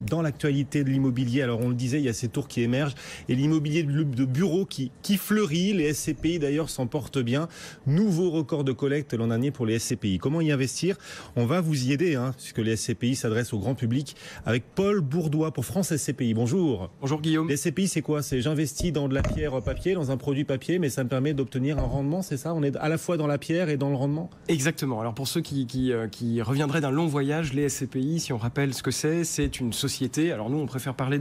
dans l'actualité de l'immobilier. Alors on le disait, il y a ces tours qui émergent et l'immobilier de bureau qui fleurit. Les SCPI d'ailleurs s'en portent bien. Nouveau record de collecte l'an dernier pour les SCPI. Comment y investir? On va vous y aider, puisque les SCPI s'adressent au grand public avec Paul Bourdois pour France SCPI. Bonjour. Bonjour Guillaume. Les SCPI, c'est quoi? C'est j'investis dans de la pierre papier, dans un produit papier, mais ça me permet d'obtenir un rendement, c'est ça? On est à la fois dans la pierre et dans le rendement? Exactement. Alors pour ceux qui reviendraient d'un long voyage, les SCPI, si on rappelle ce que c'est une société. Alors nous, on préfère parler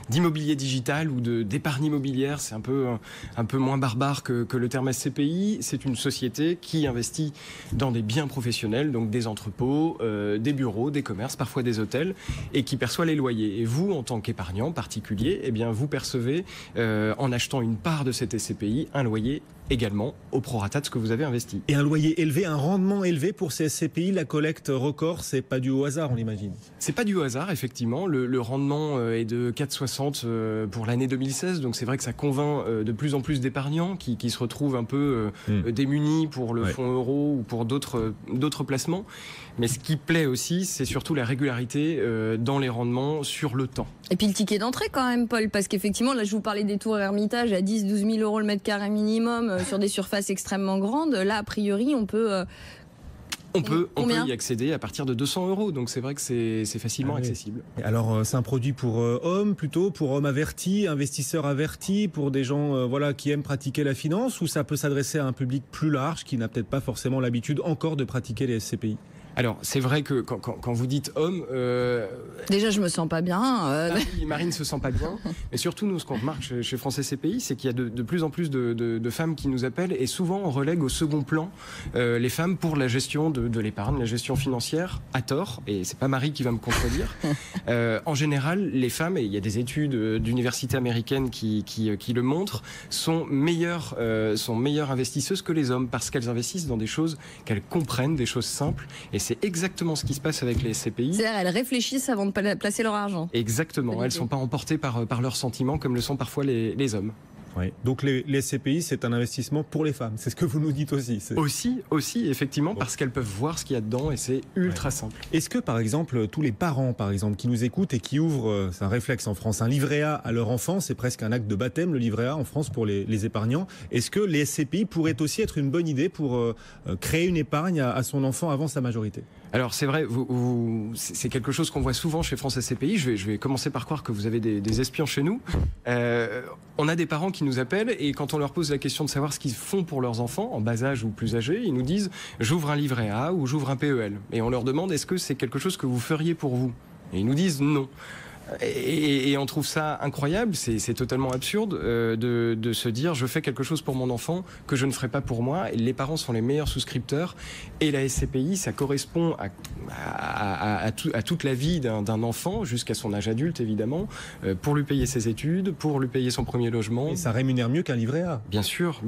d'immobilier digital ou d'épargne immobilière. C'est un peu moins barbare que le terme SCPI. C'est une société qui investit dans des biens professionnels, donc des entrepôts, des bureaux, des commerces, parfois des hôtels, et qui perçoit les loyers. Et vous, en tant qu'épargnant particulier, eh bien, vous percevez, en achetant une part de cette SCPI, un loyer également au prorata de ce que vous avez investi. Et un loyer élevé, un rendement élevé pour ces SCPI, la collecte record, c'est pas dû au hasard, on l'imagine. C'est pas dû au hasard, effectivement. Le rendement est de 4,60 pour l'année 2016, donc c'est vrai que ça convainc de plus en plus d'épargnants qui se retrouvent un peu démunis pour le fonds euro ou pour d'autres placements. Mais ce qui plaît aussi, c'est surtout la régularité dans les rendements sur le temps. Et puis le ticket d'entrée quand même, Paul, parce qu'effectivement, là je vous parlais des tours Hermitage à 10-12 000 euros le mètre carré minimum sur des surfaces extrêmement grandes. Là, a priori, on peut y accéder à partir de 200 euros, donc c'est vrai que c'est facilement accessible. Alors c'est un produit pour hommes plutôt, pour hommes avertis, investisseurs avertis, pour des gens qui aiment pratiquer la finance, ou ça peut s'adresser à un public plus large qui n'a peut-être pas forcément l'habitude encore de pratiquer les SCPI? Alors, c'est vrai que quand vous dites homme... Déjà, je me sens pas bien. Marine se sent pas bien. Mais surtout, nous, ce qu'on remarque chez France SCPI, c'est qu'il y a de plus en plus de femmes qui nous appellent, et souvent, on relègue au second plan les femmes pour la gestion de l'épargne, la gestion financière, à tort. Et c'est pas Marie qui va me contredire. En général, les femmes, et il y a des études d'universités américaines qui le montrent, sont meilleures investisseuses que les hommes, parce qu'elles investissent dans des choses qu'elles comprennent, des choses simples. Et c'est exactement ce qui se passe avec les SCPI. C'est-à-dire elles réfléchissent avant de placer leur argent. Exactement, elles ne sont pas emportées par leurs sentiments comme le sont parfois les hommes. Oui. Donc les SCPI, c'est un investissement pour les femmes, c'est ce que vous nous dites aussi. Aussi, effectivement, parce qu'elles peuvent voir ce qu'il y a dedans et c'est ultra simple. Est-ce que, par exemple, tous les parents, qui nous écoutent et qui ouvrent, c'est un réflexe en France, un livret A à leur enfant, c'est presque un acte de baptême, le livret A en France pour les épargnants, est-ce que les SCPI pourraient aussi être une bonne idée pour créer une épargne à son enfant avant sa majorité? Alors c'est vrai, c'est quelque chose qu'on voit souvent chez France SCPI. Je vais commencer par croire que vous avez des espions chez nous. On a des parents qui nous appellent et quand on leur pose la question de savoir ce qu'ils font pour leurs enfants, en bas âge ou plus âgés, ils nous disent « j'ouvre un livret A » ou « j'ouvre un PEL ». Et on leur demande « est-ce que c'est quelque chose que vous feriez pour vous ?» Et ils nous disent « non ». Et on trouve ça incroyable, c'est totalement absurde de se dire je fais quelque chose pour mon enfant que je ne ferai pas pour moi. Et les parents sont les meilleurs souscripteurs et la SCPI, ça correspond à toute la vie d'un enfant jusqu'à son âge adulte évidemment, pour lui payer ses études, pour lui payer son premier logement. Et ça rémunère mieux qu'un livret A. Bien sûr,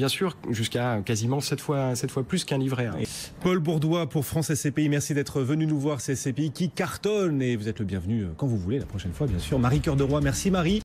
jusqu'à quasiment 7 fois plus qu'un livret A. Paul Bourdois pour France SCPI, merci d'être venu nous voir, ces SCPI qui cartonnent et vous êtes le bienvenu quand vous voulez la prochaine fois. Bien sûr, Marie Cœur de Roi, merci Marie.